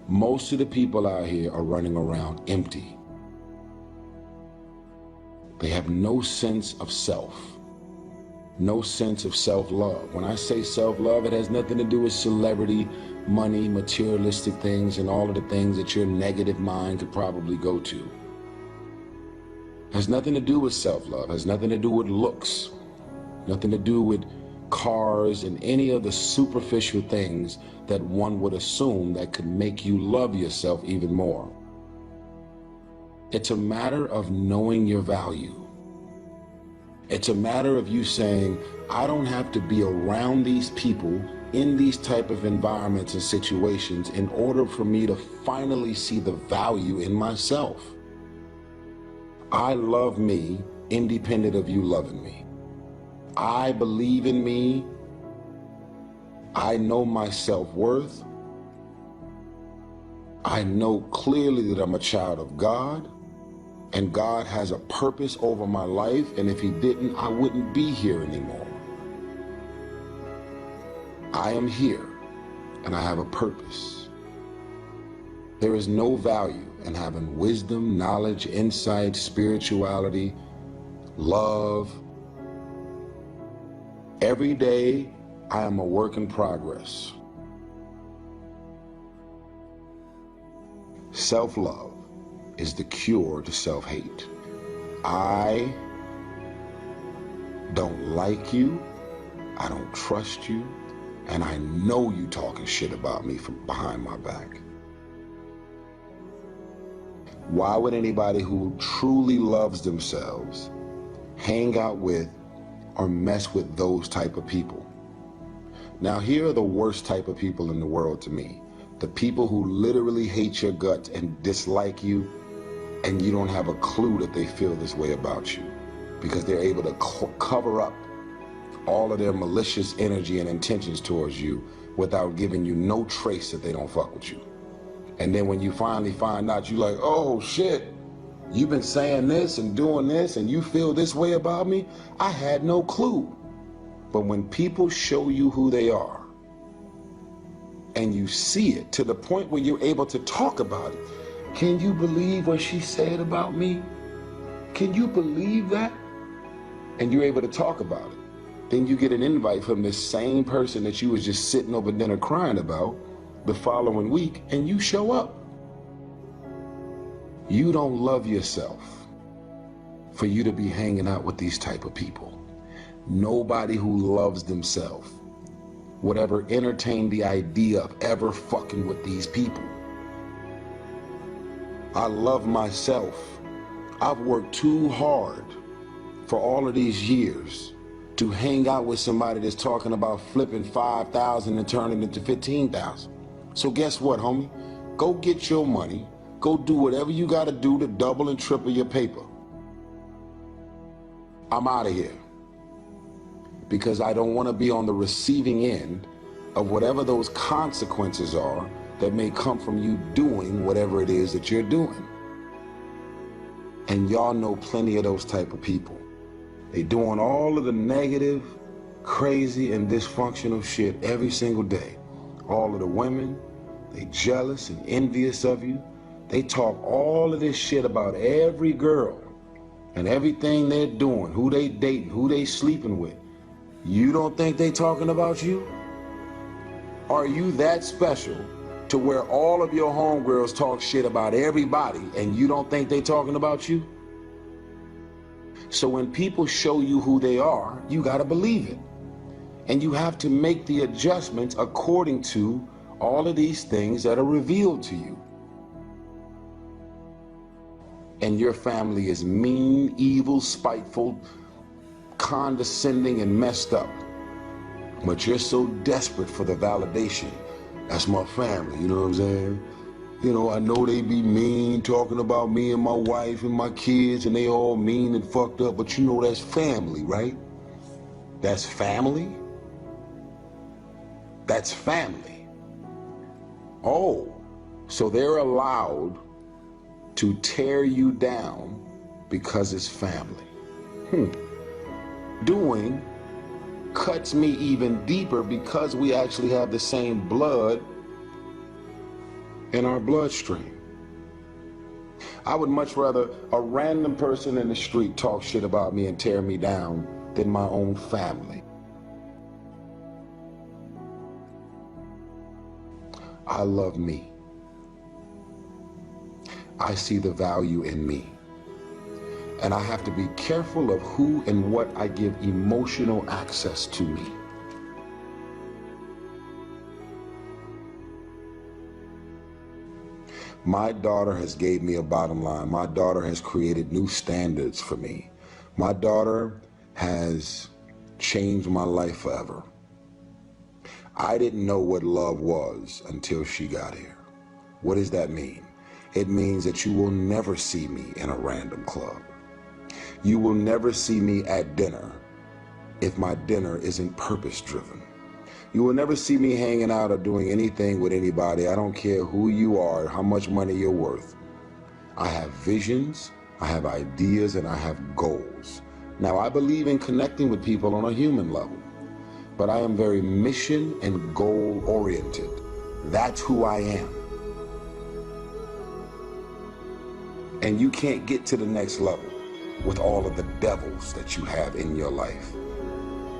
Most of the people out here are running around empty. They have no sense of self, no sense of self-love. When I say self-love, it has nothing to do with celebrity, money, materialistic things, and all of the things that your negative mind could probably go to. It has nothing to do with self-love. It has nothing to do with looks, nothing to do with cars and any of the superficial things that one would assume that could make you love yourself even more. It's a matter of knowing your value. It's a matter of you saying, I don't have to be around these people in these type of environments and situations in order for me to finally see the value in myself. I love me independent of you loving me. I believe in me. I know my self-worth. I know clearly that I'm a child of God, and God has a purpose over my life, and if he didn't, I wouldn't be here anymore. I am here, and I have a purpose. There is no value in having wisdom, knowledge, insight, spirituality, love. Every day, I am a work in progress. Self-love is the cure to self-hate. I don't like you, I don't trust you, and I know you talking shit about me from behind my back. Why would anybody who truly loves themselves hang out with or mess with those type of people? Now, here are the worst type of people in the world to me. The people who literally hate your guts and dislike you, and you don't have a clue that they feel this way about you, because they're able to cover up all of their malicious energy and intentions towards you without giving you no trace that they don't fuck with you. And then when you finally find out, you're like, oh shit, you've been saying this and doing this and you feel this way about me? I had no clue. But when people show you who they are and you see it to the point where you're able to talk about it, can you believe what she said about me? Can you believe that? And you're able to talk about it. Then you get an invite from this same person that you was just sitting over dinner crying about the following week, and you show up. You don't love yourself for you to be hanging out with these type of people. Nobody who loves themselves would ever entertain the idea of ever fucking with these people. I love myself. I've worked too hard for all of these years to hang out with somebody that's talking about flipping 5,000 and turning it to 15,000. So guess what, homie? Go get your money. Go do whatever you gotta do to double and triple your paper. I'm out of here. Because I don't wanna be on the receiving end of whatever those consequences are that may come from you doing whatever it is that you're doing. And y'all know plenty of those type of people. They doing all of the negative, crazy, and dysfunctional shit every single day. All of the women, they jealous and envious of you. They talk all of this shit about every girl and everything they're doing, who they dating, who they sleeping with. You don't think they talking about you? Are you that special to where all of your homegirls talk shit about everybody and you don't think they talking about you? So when people show you who they are, you gotta believe it. And you have to make the adjustments according to all of these things that are revealed to you. And your family is mean, evil, spiteful, condescending, and messed up. But you're so desperate for the validation. That's my family, you know what I'm saying? You know, I know they be mean, talking about me and my wife and my kids, and they all mean and fucked up, but you know that's family, right? That's family? That's family. Oh, so they're allowed to tear you down because it's family. Doing cuts me even deeper because we actually have the same blood in our bloodstream. I would much rather a random person in the street talk shit about me and tear me down than my own family. I love me. I see the value in me. And I have to be careful of who and what I give emotional access to me. My daughter has gave me a bottom line. My daughter has created new standards for me. My daughter has changed my life forever. I didn't know what love was until she got here. What does that mean? It means that you will never see me in a random club. You will never see me at dinner if my dinner isn't purpose-driven. You will never see me hanging out or doing anything with anybody. I don't care who you are, how much money you're worth. I have visions, I have ideas, and I have goals. Now, I believe in connecting with people on a human level, but I am very mission and goal oriented. That's who I am. And you can't get to the next level with all of the devils that you have in your life.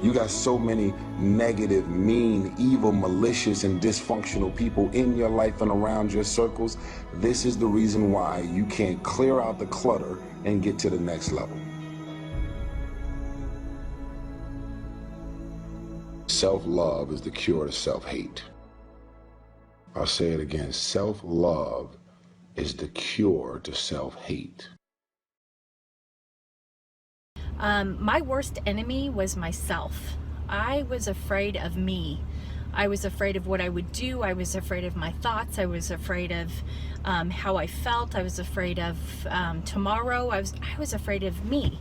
You got so many negative, mean, evil, malicious, and dysfunctional people in your life and around your circles. This is the reason why you can't clear out the clutter and get to the next level. Self-love is the cure to self-hate. I'll say it again. Self-love is the cure to self-hate. My worst enemy was myself. I was afraid of me. I was afraid of what I would do. I was afraid of my thoughts. I was afraid of how I felt. I was afraid of tomorrow. I was afraid of me.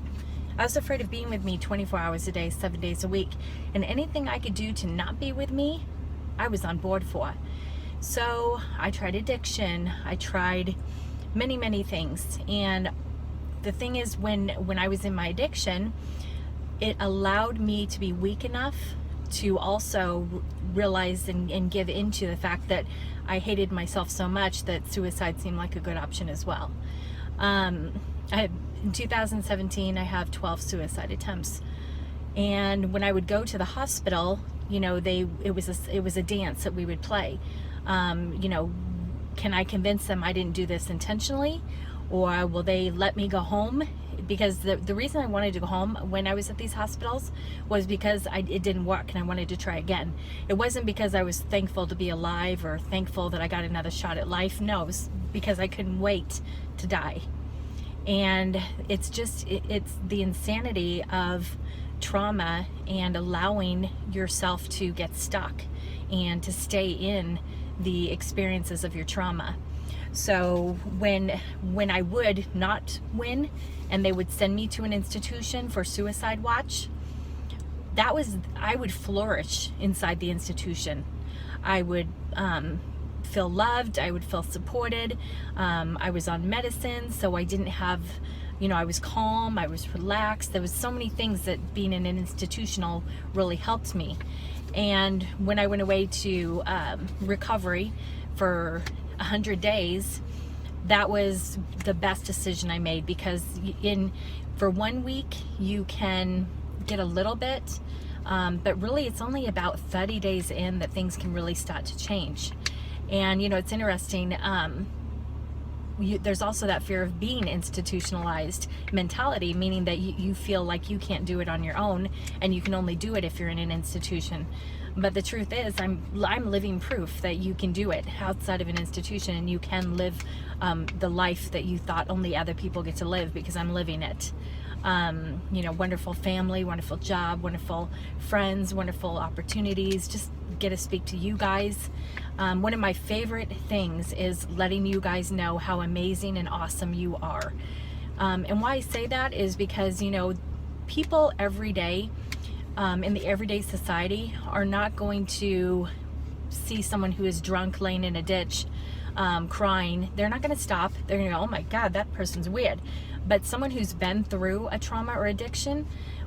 I was afraid of being with me 24 hours a day, 7 days a week. And anything I could do to not be with me, I was on board for. So I tried addiction. I tried many, many things. And the thing is, when I was in my addiction, it allowed me to be weak enough to also realize and give into the fact that I hated myself so much that suicide seemed like a good option as well. In 2017, I have 12 suicide attempts. And when I would go to the hospital, you know, it was a dance that we would play. You know, can I convince them I didn't do this intentionally? Or will they let me go home? Because the reason I wanted to go home when I was at these hospitals was because it didn't work and I wanted to try again. It wasn't because I was thankful to be alive or thankful that I got another shot at life. No, it was because I couldn't wait to die. And it's just, it's the insanity of trauma and allowing yourself to get stuck and to stay in the experiences of your trauma. So when I would not win and they would send me to an institution for suicide watch, I would flourish inside the institution. I would feel loved, I would feel supported. I was on medicine, so I didn't have, you know, I was calm, I was relaxed. There was so many things that being in an institutional really helped me. And when I went away to recovery for 100 days, that was the best decision I made, because for 1 week you can get a little bit, but really it's only about 30 days in that things can really start to change. And you know, it's interesting, there's also that fear of being institutionalized mentality, meaning that you feel like you can't do it on your own and you can only do it if you're in an institution. But the truth is, I'm living proof that you can do it outside of an institution, and you can live the life that you thought only other people get to live, because I'm living it. You know, wonderful family, wonderful job, wonderful friends, wonderful opportunities, just get to speak to you guys. One of my favorite things is letting you guys know how amazing and awesome you are. And why I say that is because, you know, people every day, in the everyday society, are not going to see someone who is drunk laying in a ditch crying. They're not going to stop. They're going to go, oh my God, that person's weird. But someone who's been through a trauma or addiction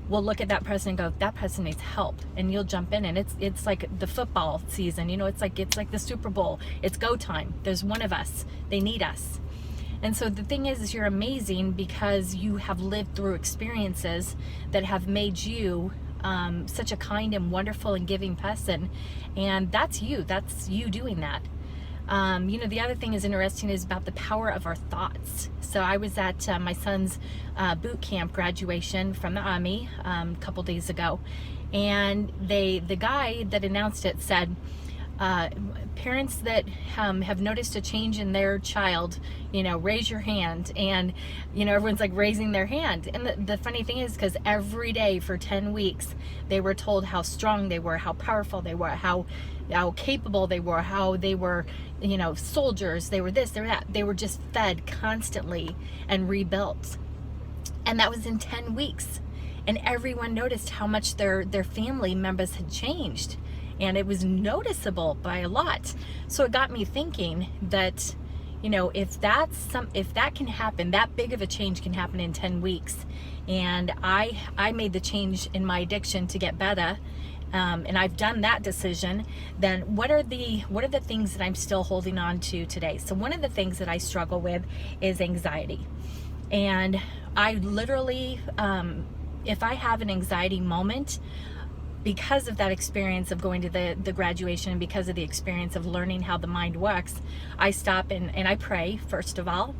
will look at that person and go, that person needs help, and you'll jump in. And it's like the football season, you know, it's like the Super Bowl. It's go time. There's one of us. They need us. And so the thing is you're amazing because you have lived through experiences that have made you such a kind and wonderful and giving person. And that's you doing that. You know, the other thing is interesting is about the power of our thoughts. So I was at my son's boot camp graduation from the Army a couple days ago, and the guy that announced it said, parents that have noticed a change in their child, you know, raise your hand. And, you know, everyone's like raising their hand. And the funny thing is, because every day for 10 weeks, they were told how strong they were, how powerful they were, how capable they were, how they were, you know, soldiers, they were this, they were that. They were just fed constantly and rebuilt. And that was in 10 weeks. And everyone noticed how much their family members had changed. And it was noticeable by a lot. So it got me thinking that, you know, if that can happen, that big of a change can happen in 10 weeks. And I made the change in my addiction to get better. And I've done that decision. Then what are the things that I'm still holding on to today? So one of the things that I struggle with is anxiety. And I literally, if I have an anxiety moment, because of that experience of going to the graduation and because of the experience of learning how the mind works, I stop and I pray, first of all.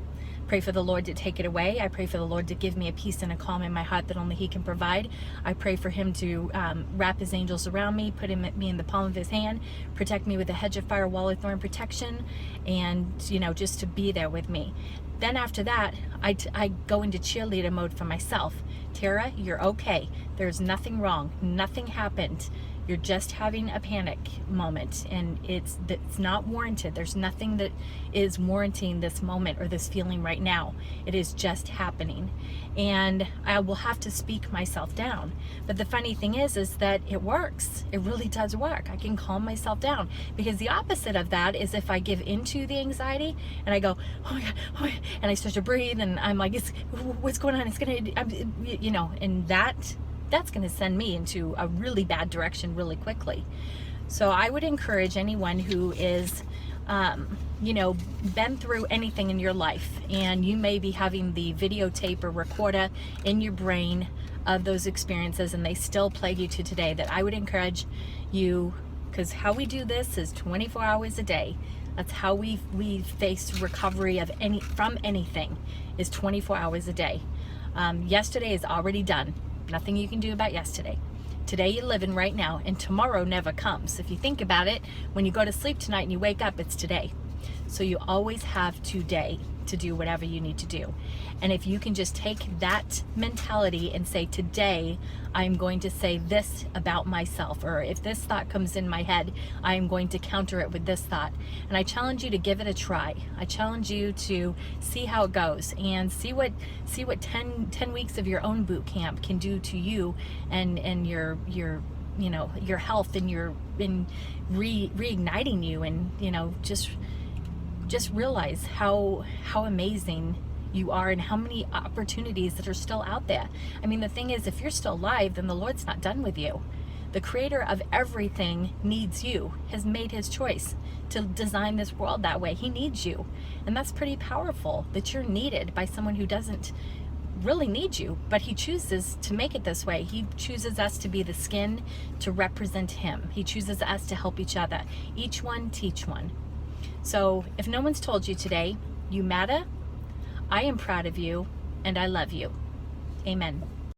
Pray for the Lord to take it away. I pray for the Lord to give me a peace and a calm in my heart that only He can provide. I pray for Him to wrap His angels around me, put me in the palm of His hand, protect me with a hedge of fire, wall of thorn protection, and, you know, just to be there with me. Then after that, I go into cheerleader mode for myself. Tara, you're okay. There's nothing wrong. Nothing happened. You're just having a panic moment, and it's not warranted. There's nothing that is warranting this moment or this feeling right now. It is just happening. And I will have to speak myself down. But the funny thing is that it works. It really does work. I can calm myself down, because the opposite of that is if I give into the anxiety and I go, oh my God, and I start to breathe and I'm like, what's going on? It's gonna, you know, and that's going to send me into a really bad direction really quickly. So I would encourage anyone who is, you know, been through anything in your life, and you may be having the videotape or recorder in your brain of those experiences and they still plague you to today, that I would encourage you, because how we do this is 24 hours a day. That's how we face recovery of from anything, is 24 hours a day. Yesterday is already done. Nothing you can do about yesterday. Today you're living right now, and tomorrow never comes. If you think about it, when you go to sleep tonight and you wake up, it's today. So you always have today to do whatever you need to do. And if you can just take that mentality and say, today I'm going to say this about myself, or if this thought comes in my head, I am going to counter it with this thought. And I challenge you to give it a try. I challenge you to see how it goes, and see what 10 weeks of your own boot camp can do to you and your you know, your health, and reigniting you, and, you know, just realize how amazing you are and how many opportunities that are still out there. I mean, the thing is, if you're still alive, then the Lord's not done with you. The creator of everything needs you, has made His choice to design this world that way. He needs you. And that's pretty powerful, that you're needed by someone who doesn't really need you, but He chooses to make it this way. He chooses us to be the skin to represent Him. He chooses us to help each other. Each one teach one. So if no one's told you today, you matter, I am proud of you, and I love you. Amen.